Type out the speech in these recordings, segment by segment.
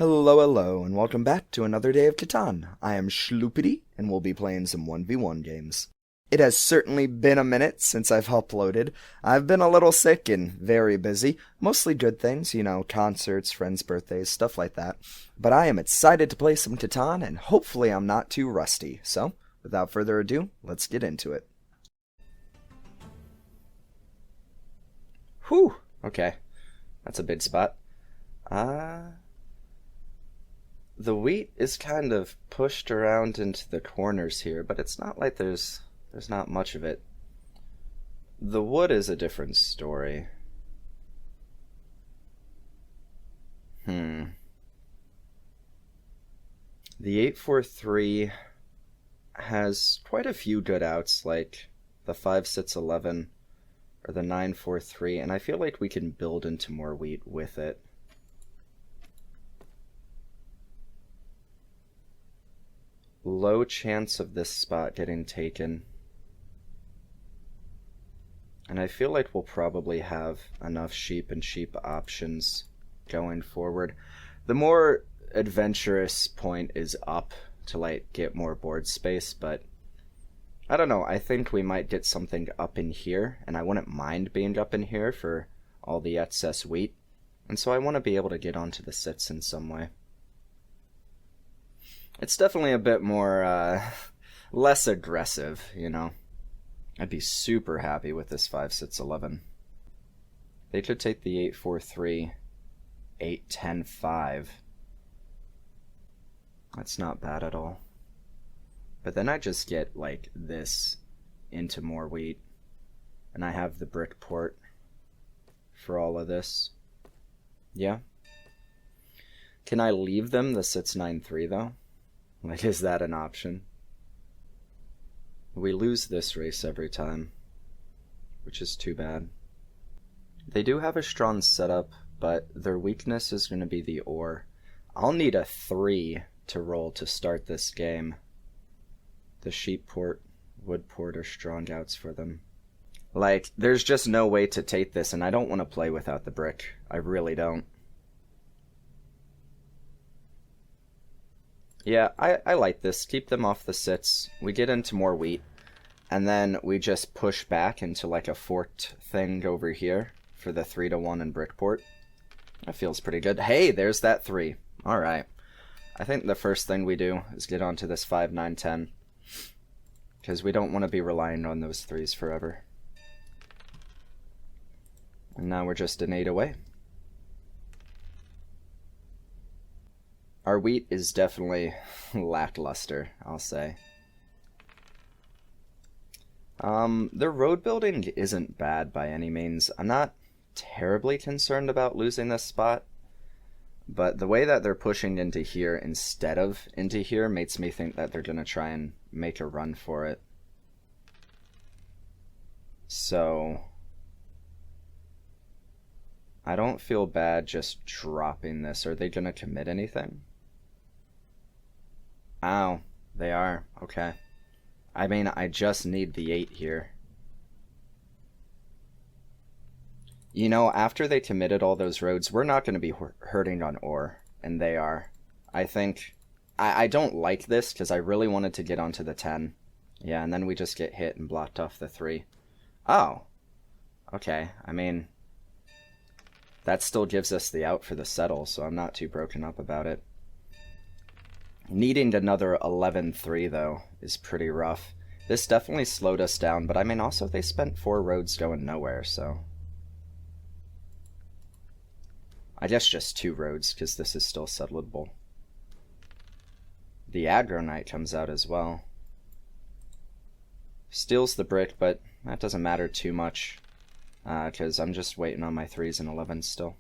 Hello, and welcome back to another day of Catan. I am Shloopity, and we'll be playing some 1v1 games. It has certainly been a minute since I've uploaded. I've been a little sick and very busy. Mostly good things, concerts, friends' birthdays, stuff like that. But I am excited to play some Catan, and hopefully I'm not too rusty. So, without further ado, let's get into it. Whew, okay. That's a big spot. The wheat is kind of pushed around into the corners here, but it's not like there's not much of it. The wood is a different story. The 8-4-3 has quite a few good outs, like the 5-6-11 or the 9-4-3, and I feel like we can build into more wheat with it. Low chance of this spot getting taken. And I feel like we'll probably have enough sheep and sheep options going forward. The more adventurous point is up to get more board space, but I don't know, I think we might get something up in here, and I wouldn't mind being up in here for all the excess wheat. And so I want to be able to get onto the sits in some way. It's definitely a bit more, less aggressive, I'd be super happy with this 5-6-11. They could take the 8-4-3, 8-10-5. That's not bad at all. But then I just get, this into more wheat. And I have the brick port for all of this. Yeah. Can I leave them the 6-9-3, though? Is that an option? We lose this race every time, which is too bad. They do have a strong setup, but their weakness is going to be the ore. I'll need a 3 to roll to start this game. The sheep port, wood port are strong outs for them. There's just no way to take this, and I don't want to play without the brick. I really don't. Yeah, I like this. Keep them off the sits. We get into more wheat. And then we just push back into a forked thing over here for the 3-1 and brickport. That feels pretty good. Hey, there's that 3. Alright. I think the first thing we do is get onto this 5-9-10. Because we don't want to be relying on those 3s forever. And now we're just an 8 away. Our wheat is definitely lackluster, I'll say. The road building isn't bad by any means. I'm not terribly concerned about losing this spot, but the way that they're pushing into here instead of into here makes me think that they're going to try and make a run for it. So I don't feel bad just dropping this. Are they going to commit anything? Ow, they are. Okay. I mean, I just need the 8 here. After they committed all those roads, we're not going to be hurting on ore, and they are. I think... I don't like this, because I really wanted to get onto the 10. Yeah, and then we just get hit and blocked off the 3. Oh. Okay, I mean... that still gives us the out for the settle, so I'm not too broken up about it. Needing another 11-3, though, is pretty rough. This definitely slowed us down, but I mean, also they spent 4 roads going nowhere, so... I guess just 2 roads, because this is still settleable. The aggro knight comes out as well. Steals the brick, but that doesn't matter too much, because I'm just waiting on my 3s and 11s still.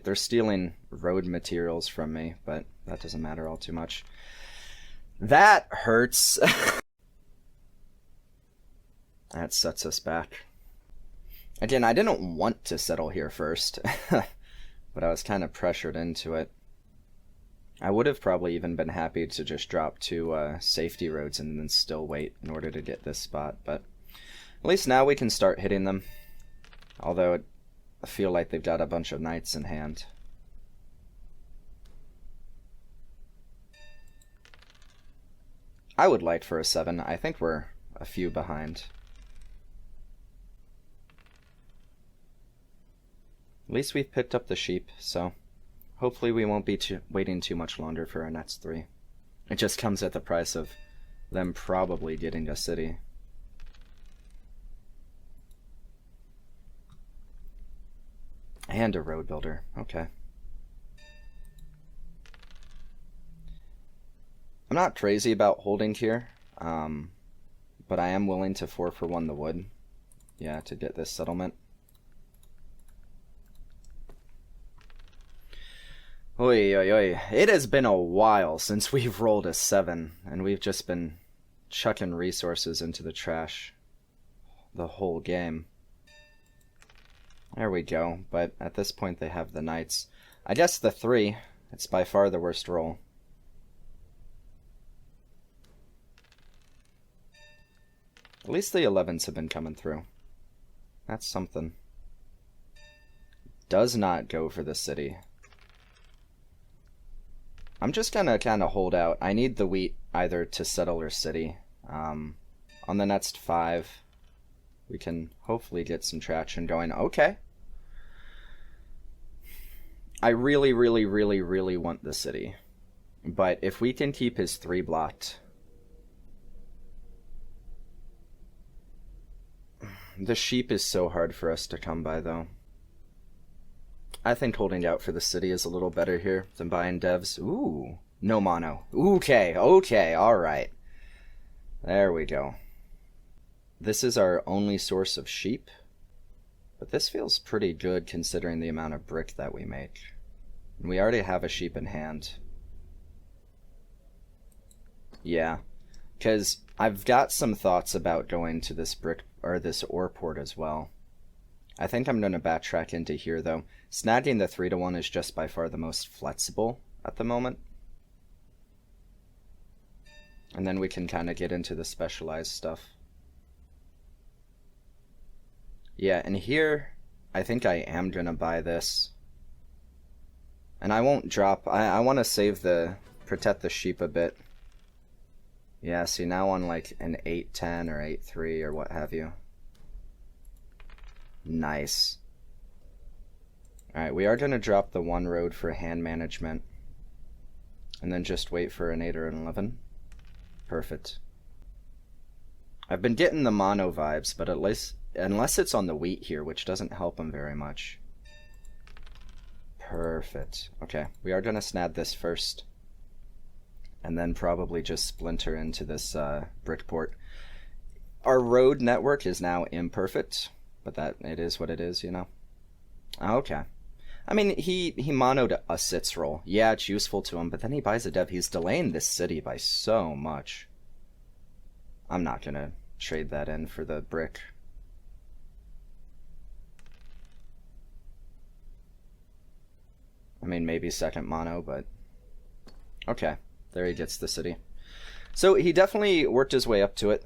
They're stealing road materials from me, but that doesn't matter all too much. That hurts. That sets us back. Again, I didn't want to settle here first, but I was kind of pressured into it. I would have probably even been happy to just drop 2 safety roads and then still wait in order to get this spot, but at least now we can start hitting them. Although I feel like they've got a bunch of knights in hand. I would like for a 7. I think we're a few behind. At least we've picked up the sheep, so hopefully we won't be waiting too much longer for our next 3. It just comes at the price of them probably getting a city. And a road builder. Okay. I'm not crazy about holding here, but I am willing to 4-for-1 the wood. Yeah, to get this settlement. Oi, oi, oi. It has been a while since we've rolled a 7, and we've just been chucking resources into the trash the whole game. There we go, but at this point they have the knights. I guess the 3, it's by far the worst roll. At least the 11s have been coming through. That's something. Does not go for the city. I'm just gonna kind of hold out. I need the wheat either to settle or city. On the next 5, we can hopefully get some traction going. Okay. I really, really, really, really want the city. But if we can keep his 3 blocked... The sheep is so hard for us to come by, though. I think holding out for the city is a little better here than buying devs. Ooh, no mono. Okay, okay, alright. There we go. This is our only source of sheep. But this feels pretty good considering the amount of brick that we make. And we already have a sheep in hand. Yeah, because I've got some thoughts about going to this brick or this ore port as well. I think I'm going to backtrack into here though. Snagging the 3-to-1 is just by far the most flexible at the moment. And then we can kind of get into the specialized stuff. Yeah, and here I think I am going to buy this. And I won't drop. I want to save the... protect the sheep a bit. Yeah, see now on like an 8-10 or 8-3 or what have you. Nice. Alright, we are going to drop the 1 road for hand management. And then just wait for an 8 or an 11. Perfect. I've been getting the mono vibes, but at least, unless it's on the wheat here, which doesn't help them very much. Perfect. Okay, we are going to snag this first. And then probably just splinter into this brick port. Our road network is now imperfect, but that it is what it is, you know? Okay. I mean, he monoed a sits roll. Yeah, it's useful to him, but then he buys a dev. He's delaying this city by so much. I'm not going to trade that in for the brick. I mean, maybe second mono, but... Okay, there he gets the city. So he definitely worked his way up to it.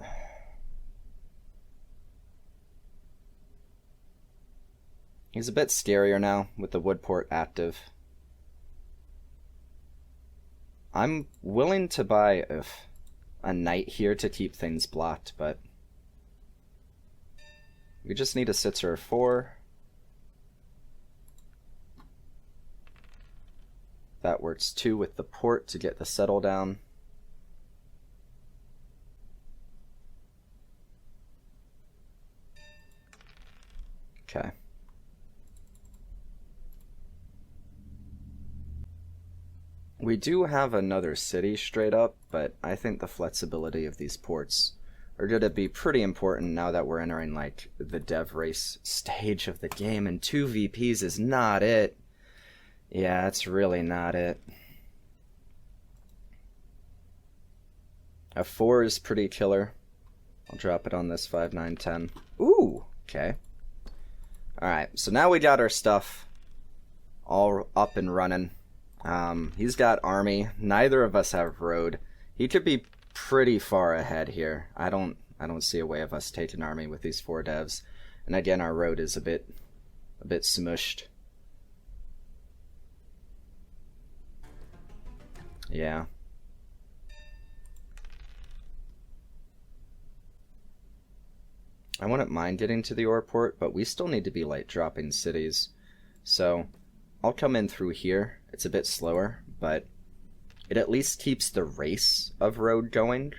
He's a bit scarier now with the wood port active. I'm willing to buy a knight here to keep things blocked, but we just need a sitzer of 4. That works 2 with the port to get the settle down. Okay. We do have another city straight up, but I think the flexibility of these ports are going to be pretty important now that we're entering like the dev race stage of the game, and 2 VPs is not it. Yeah, it's really not it. A 4 is pretty killer. I'll drop it on this 5, 9, 10. Ooh, okay. Alright, so now we got our stuff all up and running. He's got army. Neither of us have road. He could be pretty far ahead here. I don't see a way of us taking army with these 4 devs. And again, our road is a bit smushed. Yeah. I wouldn't mind getting to the ore port, but we still need to be like dropping cities. So I'll come in through here. It's a bit slower, but it at least keeps the race of road going,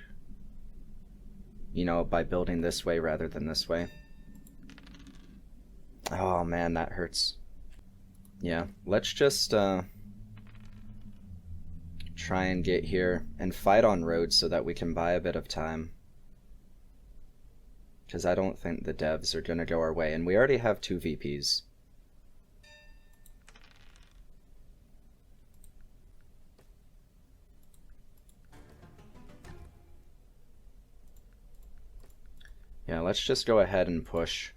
you know, by building this way rather than this way. Oh man, that hurts. Yeah, let's just try and get here and fight on roads so that we can buy a bit of time. Because I don't think the devs are going to go our way, and we already have 2 VPs. Yeah, let's just go ahead and push.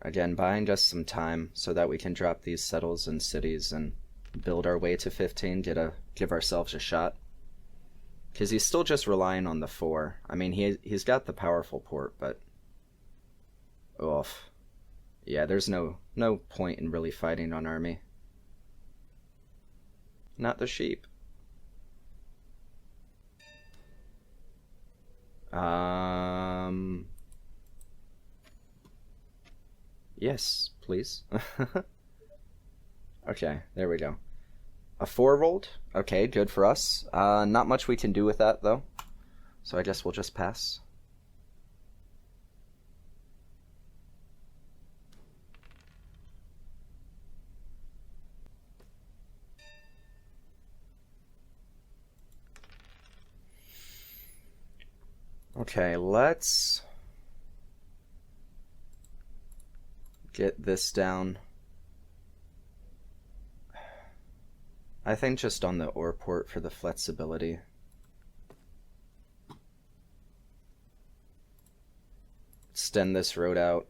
Again, buying us some time so that we can drop these settles and cities and build our way to 15, give ourselves a shot. Because he's still just relying on the 4. I mean, he's got the powerful port, but... oof. Yeah, there's no point in really fighting on army. Not the sheep. Yes, please. Okay, there we go. A 4 rolled? Okay, good for us. Not much we can do with that, though. So I guess we'll just pass. Okay, let's get this down. I think just on the ore port for the flexibility. Extend this road out.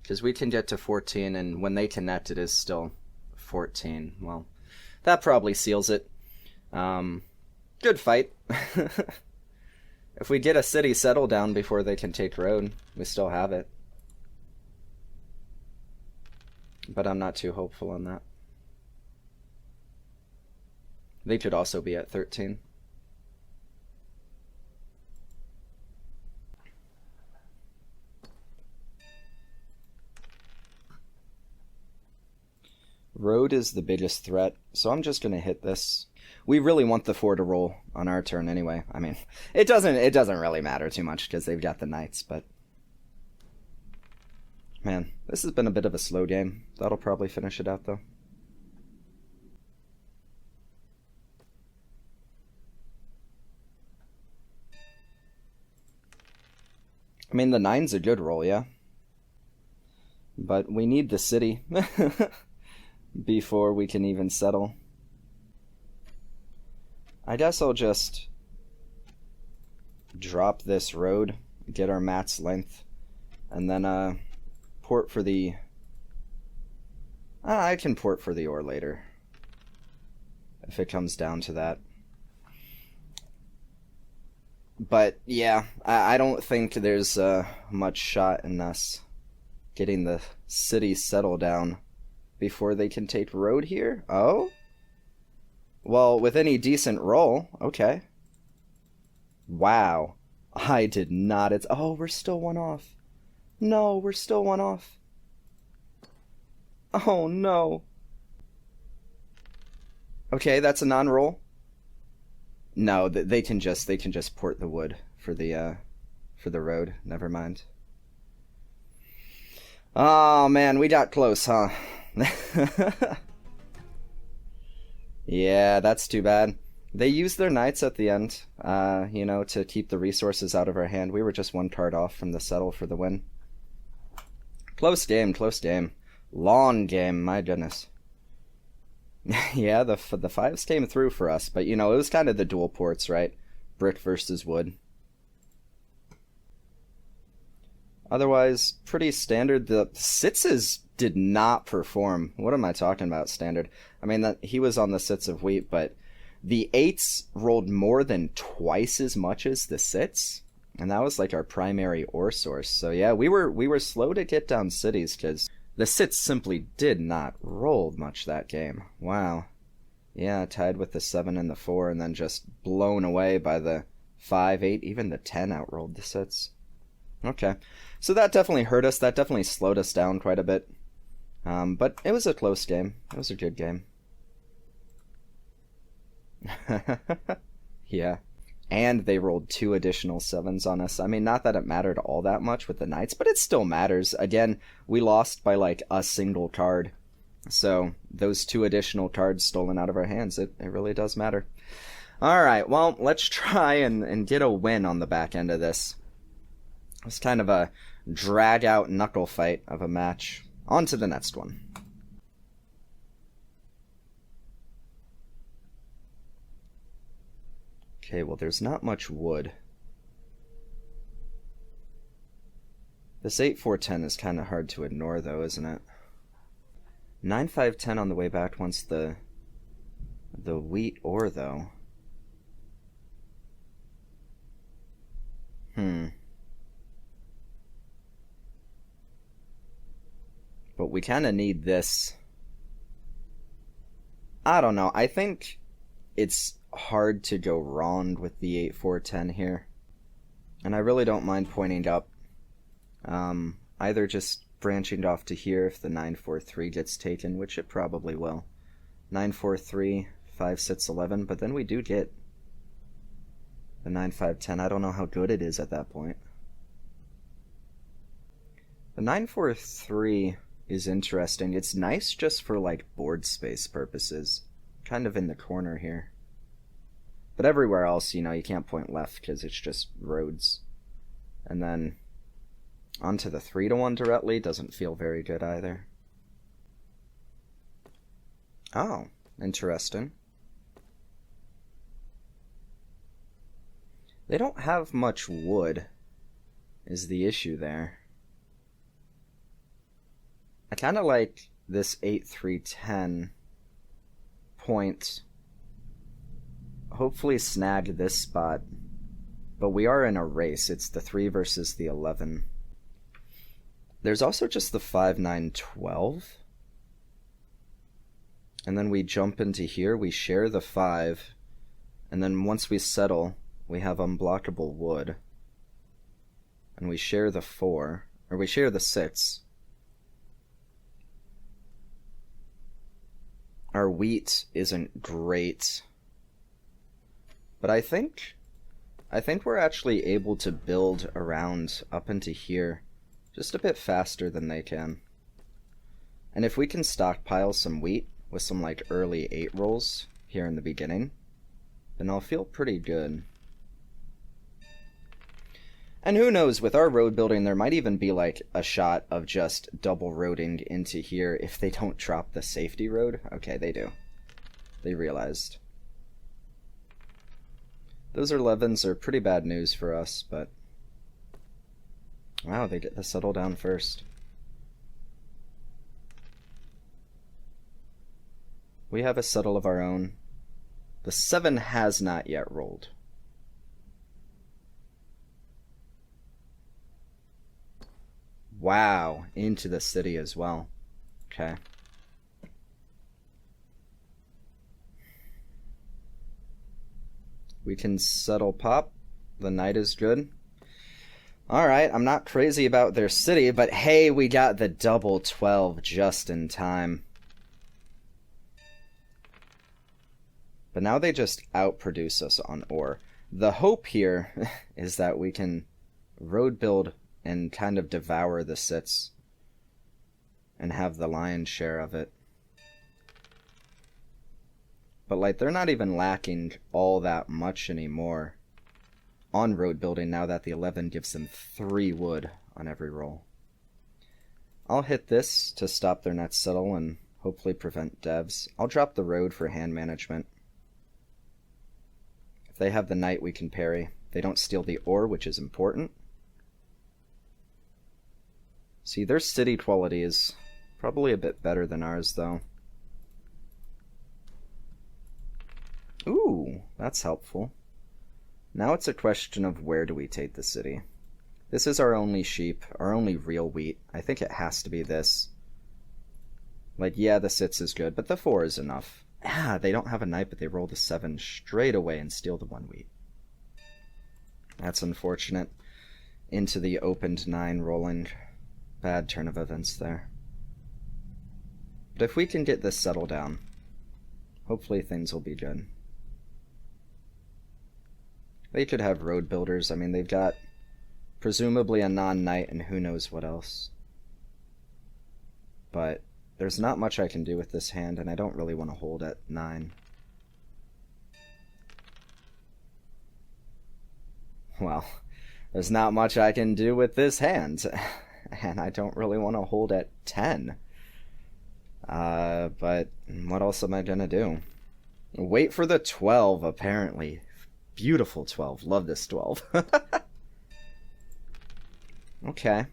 Because we can get to 14, and when they connect it is still 14. Well, that probably seals it. Good fight. If we get a city settled down before they can take road, we still have it. But I'm not too hopeful on that. They could also be at 13. Road is the biggest threat, so I'm just going to hit this. We really want the 4 to roll on our turn anyway. I mean, it doesn't really matter too much because they've got the knights, but... man, this has been a bit of a slow game. That'll probably finish it out, though. I mean, the 9's a good roll, yeah? But we need the city before we can even settle. I guess I'll just drop this road, get our mat's length, and then port for the... I can port for the ore later, if it comes down to that. But yeah, I don't think there's much shot in us getting the city settled down before they can take road here. Oh? Well, with any decent roll, okay. Wow. I did not... oh, we're still 1 off. No, we're still 1 off. Oh, no. Okay, that's a non-roll. No, they can just port the wood for the road. Never mind. Oh, man, we got close, huh? Yeah, that's too bad. They used their knights at the end, you know, to keep the resources out of our hand. We were just 1 card off from the settle for the win. Close game, close game. Long game, my goodness. Yeah, the 5s came through for us, but, you know, it was kind of the dual ports, right? Brick versus wood. Otherwise, pretty standard. The 6s did not perform. What am I talking about, standard? I mean, he was on the sits of wheat, but the 8s rolled more than twice as much as the sits, and that was like our primary ore source. So yeah, we were slow to get down cities because the sits simply did not roll much that game. Wow. Yeah, tied with the 7 and the 4, and then just blown away by the 5, 8, even the 10 outrolled the sits. Okay, so that definitely hurt us. That definitely slowed us down quite a bit. But it was a close game. It was a good game. Yeah. And they rolled 2 additional 7s on us. I mean, not that it mattered all that much with the Knights, but it still matters. Again, we lost by like a single card. So those 2 additional cards stolen out of our hands, it really does matter. Alright, well, let's try and get a win on the back end of this. It's kind of a drag-out knuckle fight of a match. On to the next one. Okay, well, there's not much wood. This 8-4-10 is kind of hard to ignore, though, isn't it? 9-5-10 on the way back wants the wheat ore, though. But we kind of need this. I don't know. I think it's hard to go wrong with the 8-4-10 here. And I really don't mind pointing up. Either just branching off to here if the 9-4-3 gets taken, which it probably will. 9-4-3, 5-6-11, but then we do get the 9-5-10. I don't know how good it is at that point. The 9-4-3 is interesting. It's nice just for like board space purposes. Kind of in the corner here. But everywhere else, you know, you can't point left because it's just roads. And then onto the 3-1 directly doesn't feel very good either. Oh, interesting. They don't have much wood, is the issue there. I kind of like this 8-3-10 point. Hopefully snag this spot. But we are in a race. It's the 3 versus the 11. There's also just the 5-9-12. And then we jump into here. We share the 5. And then once we settle, we have unblockable wood. And we share the 4. Or we share the 6. Our wheat isn't great. But I think we're actually able to build around up into here just a bit faster than they can. And if we can stockpile some wheat with some like early 8 rolls here in the beginning, then I'll feel pretty good. And who knows, with our road building, there might even be like a shot of just double roading into here if they don't drop the safety road. Okay, they do. They realized. Those 11s are pretty bad news for us, but wow, they get the settle down first. We have a settle of our own. The 7 has not yet rolled. Wow, into the city as well. Okay. We can settle pop. The knight is good. Alright, I'm not crazy about their city, but hey, we got the double 12 just in time. But now they just outproduce us on ore. The hope here is that we can road build and kind of devour the sits and have the lion's share of it. But like, they're not even lacking all that much anymore on road building now that the 11 gives them 3 wood on every roll. I'll hit this to stop their next settle and hopefully prevent devs. I'll drop the road for hand management. If they have the knight, we can parry. They don't steal the ore, which is important. See, their city quality is probably a bit better than ours, though. Ooh, that's helpful. Now it's a question of where do we take the city. This is our only sheep, our only real wheat. I think it has to be this. Like, yeah, the 6 is good, but the 4 is enough. Ah, they don't have a knight, but they roll the 7 straight away and steal the 1 wheat. That's unfortunate. Into the opened 9 rolling. Bad turn of events there. But if we can get this settled down, hopefully things will be good. They could have road builders. I mean, they've got presumably a non-knight and who knows what else. But there's not much I can do with this hand, and I don't really want to hold at 9. Well, there's not much I can do with this hand, and I don't really want to hold at 10. But what else am I gonna do? Wait for the 12, apparently. Beautiful 12. Love this 12. Okay.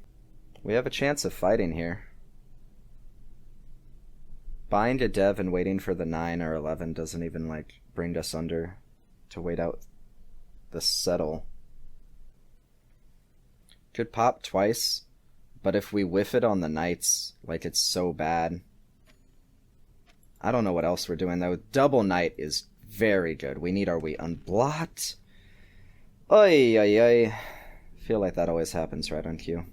We have a chance of fighting here. Buying a dev and waiting for the 9 or 11 doesn't even, like, bring us under to wait out the settle. Could pop twice, but if we whiff it on the knights, like, it's so bad. I don't know what else we're doing, though. Double knight is very good. We need our wheat unblocked. Oy, oy, oy. Feel like that always happens right on cue.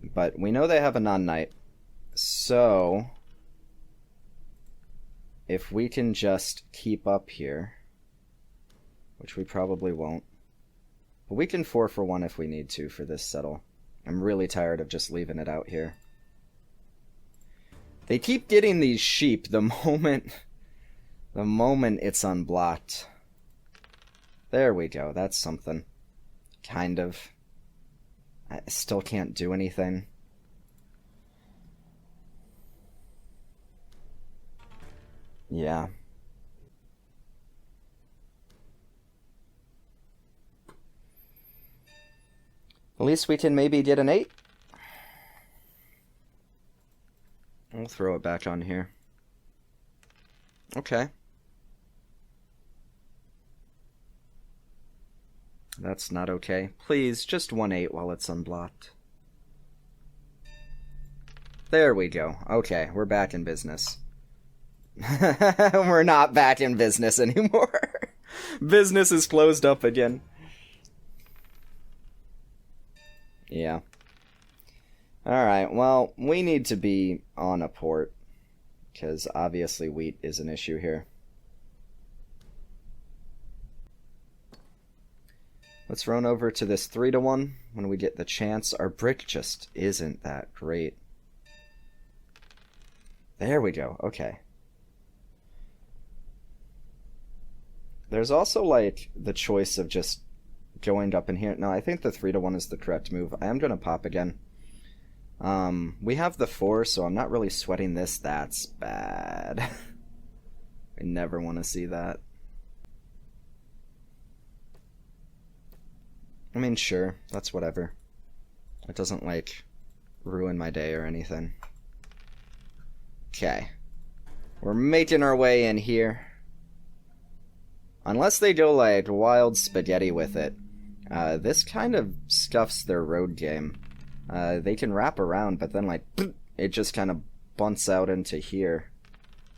But we know they have a non-knight. So, if we can just keep up here, which we probably won't, but we can 4 for 1 if we need to for this settle. I'm really tired of just leaving it out here. They keep getting these sheep the moment it's unblocked. There we go, that's something. Kind of. I still can't do anything. Yeah. At least we can maybe get an 8. We'll throw it back on here. Okay. That's not okay. Please, just 1-8 while it's unblocked. There we go. Okay, we're back in business. We're not back in business anymore. Business is closed up again. Yeah. Alright, well, we need to be on a port, because obviously wheat is an issue here. Let's run over to this 3-1 when we get the chance. Our brick just isn't that great. There we go, okay. There's also, like, the choice of just going up in here. No, I think the 3-1 is the correct move. I am going to pop again. We have the 4, so I'm not really sweating this. That's bad. I never want to see that. I mean, sure, that's whatever. It doesn't, like, ruin my day or anything. Okay. We're making our way in here. Unless they go, like, wild spaghetti with it. This kind of scuffs their road game. They can wrap around, but then, like, it just kind of bunts out into here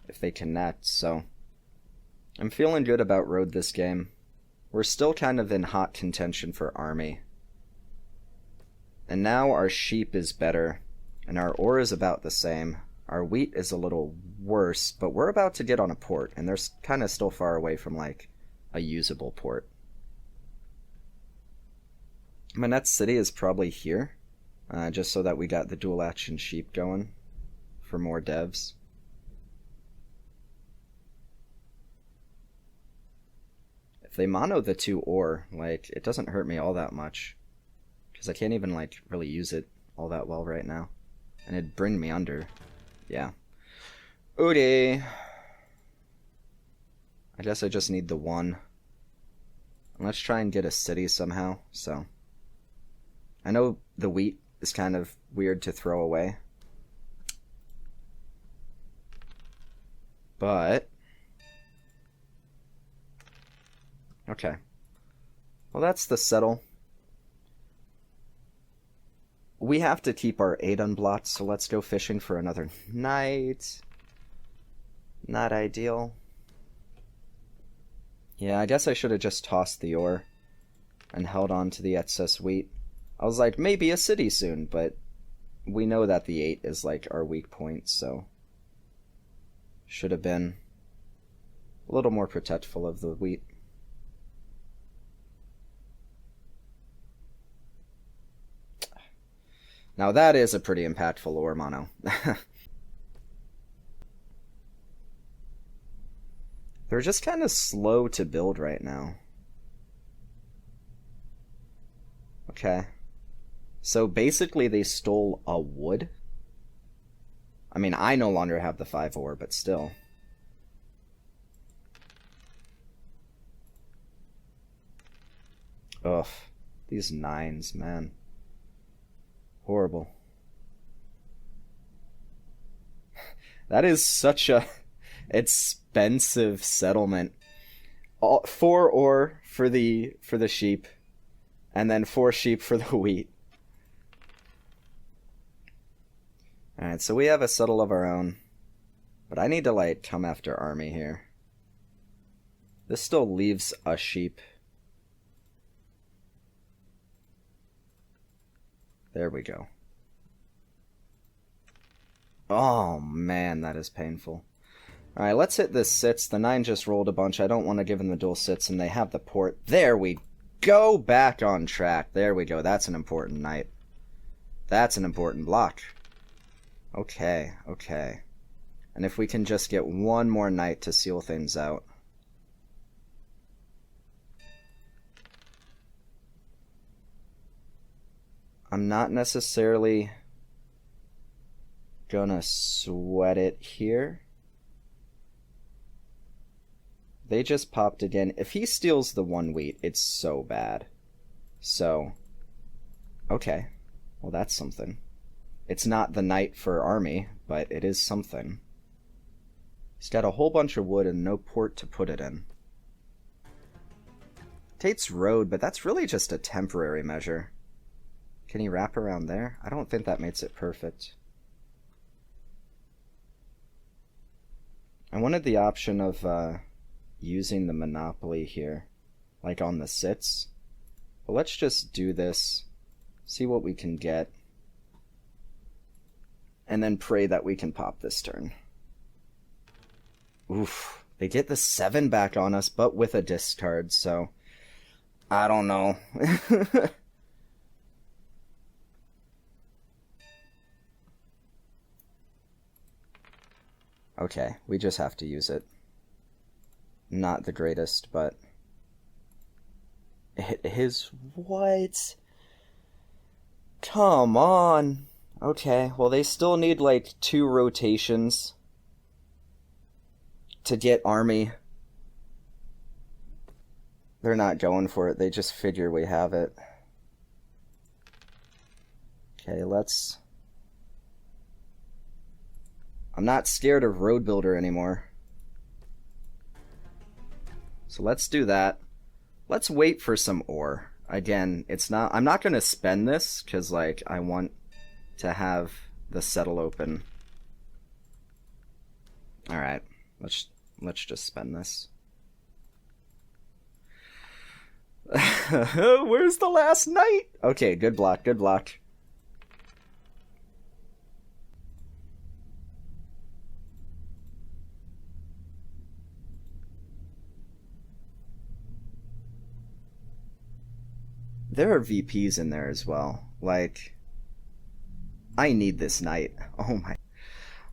if they connect, so I'm feeling good about road this game. We're still kind of in hot contention for army. And now our sheep is better, and our ore is about the same. Our wheat is a little worse, but we're about to get on a port, and they're kind of still far away from, like, a usable port. My next city is probably here, just so that we got the dual action sheep going for more devs. If they mono the 2 ore, like, it doesn't hurt me all that much, because I can't even, like, really use it all that well right now, and it'd bring me under. Yeah. Okay. I guess I just need the 1. And let's try and get a city somehow, so. I know the wheat is kind of weird to throw away. But. Okay. Well, that's the settle. We have to keep our 8 unblocked, so let's go fishing for another night. Not ideal. Yeah, I guess I should have just tossed the ore and held on to the excess wheat. I was like, maybe a city soon, but we know that the 8 is like our weak point, so should have been a little more protectful of the wheat. Now that is a pretty impactful ore mono. They're just kind of slow to build right now. Okay. So basically they stole a wood. I mean, I no longer have the 5 ore, but still. Ugh. These 9s, man. Horrible. That is such a expensive settlement. 4 ore for the sheep, and then 4 sheep for the wheat. Alright, so we have a settle of our own. But I need to, like, come after army here. This still leaves a sheep. There we go. Oh, man, that is painful. Alright, let's hit this sits. The 9 just rolled a bunch. I don't want to give them the dual sits, and they have the port. There we go! Back on track. There we go. That's an important knight. That's an important block. Okay, okay. And if we can just get one more knight to seal things out. I'm not necessarily gonna sweat it here. They just popped again. If he steals the 1 wheat, it's so bad. So, okay. Well, that's something. It's not the knight for army, but it is something. He's got a whole bunch of wood and no port to put it in. Tate's road, but that's really just a temporary measure. Can he wrap around there? I don't think that makes it perfect. I wanted the option of using the monopoly here, like on the sits. But let's just do this, see what we can get, and then pray that we can pop this turn. Oof, they get the 7 back on us, but with a discard, so I don't know. Okay, we just have to use it. Not the greatest, but it is what? Come on. Okay, well they still need like 2 rotations to get army. They're not going for it, they just figure we have it. Okay, let's... I'm not scared of Road Builder anymore. So let's do that. Let's wait for some ore. Again, it's not... I'm not going to spend this, because, like, I want to have the settle open. Alright, let's just spend this. Where's the last knight? Okay, good block, good block. There are VPs in there as well. Like, I need this knight.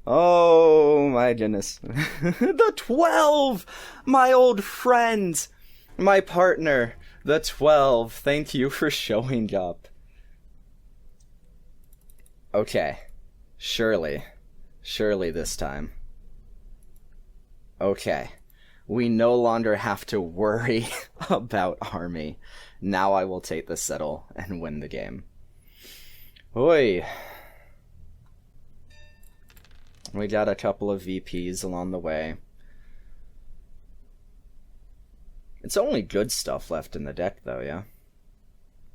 Oh my goodness. The 12! My old friend! My partner, the 12. Thank you for showing up. Okay. Surely this time. Okay. We no longer have to worry about army. Now I will take the settle and win the game. Oi. We got a couple of VPs along the way. It's only good stuff left in the deck, though, yeah?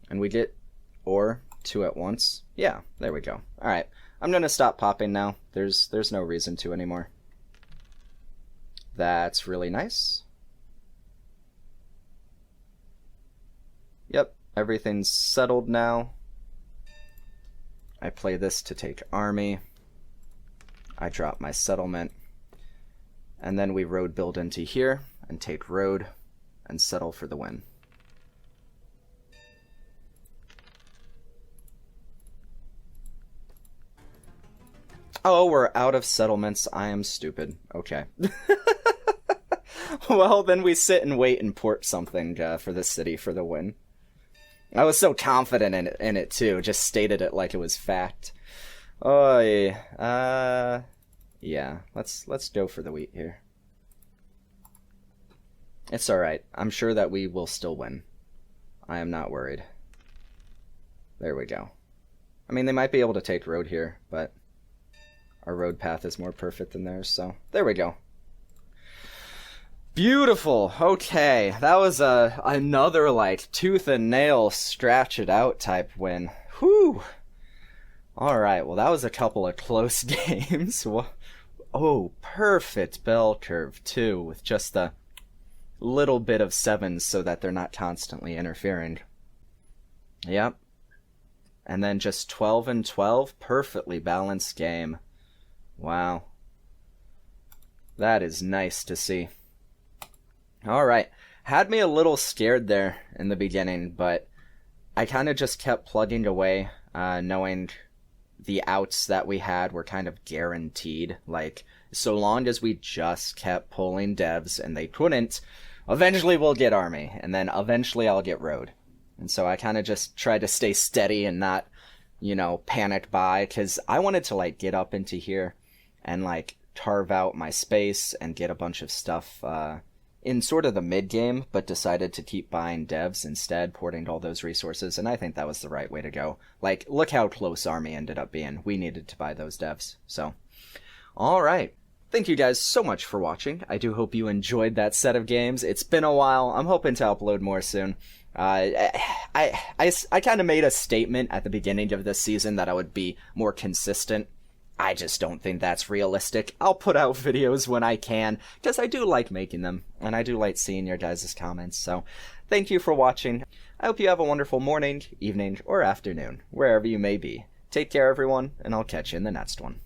And we get ore 2 at once. Yeah, there we go. Alright, I'm gonna stop popping now. There's no reason to anymore. That's really nice. Everything's settled now. I play this to take army. I drop my settlement. And then we road build into here and take road and settle for the win. Oh, we're out of settlements. I am stupid. Okay. Well, then we sit and wait and port something for the city for the win. I was so confident in it too. Just stated it like it was fact. Oh, yeah. Let's go for the wheat here. It's all right. I'm sure that we will still win. I am not worried. There we go. I mean, they might be able to take road here, but our road path is more perfect than theirs, so there we go. Beautiful. Okay, that was another like tooth and nail, stretch it out type win. Whew. All right. Well, that was a couple of close games. Oh, perfect bell curve too, with just a little bit of sevens so that they're not constantly interfering. Yep. And then just 12 and 12, perfectly balanced game. Wow. That is nice to see. All right. Had me a little scared there in the beginning, but I kind of just kept plugging away, knowing the outs that we had were kind of guaranteed. Like, so long as we just kept pulling devs and they couldn't, eventually we'll get army, and then eventually I'll get road. And so I kind of just tried to stay steady and not, panic buy, because I wanted to, like, get up into here and, like, carve out my space and get a bunch of stuff in sort of the mid-game, but decided to keep buying devs instead, porting all those resources, and I think that was the right way to go. Like, look how close army ended up being. We needed to buy those devs, so. Alright. Thank you guys so much for watching. I do hope you enjoyed that set of games. It's been a while. I'm hoping to upload more soon. I kind of made a statement at the beginning of this season that I would be more consistent. I just don't think that's realistic. I'll put out videos when I can, because I do like making them, and I do like seeing your guys' comments, so thank you for watching. I hope you have a wonderful morning, evening, or afternoon, wherever you may be. Take care, everyone, and I'll catch you in the next one.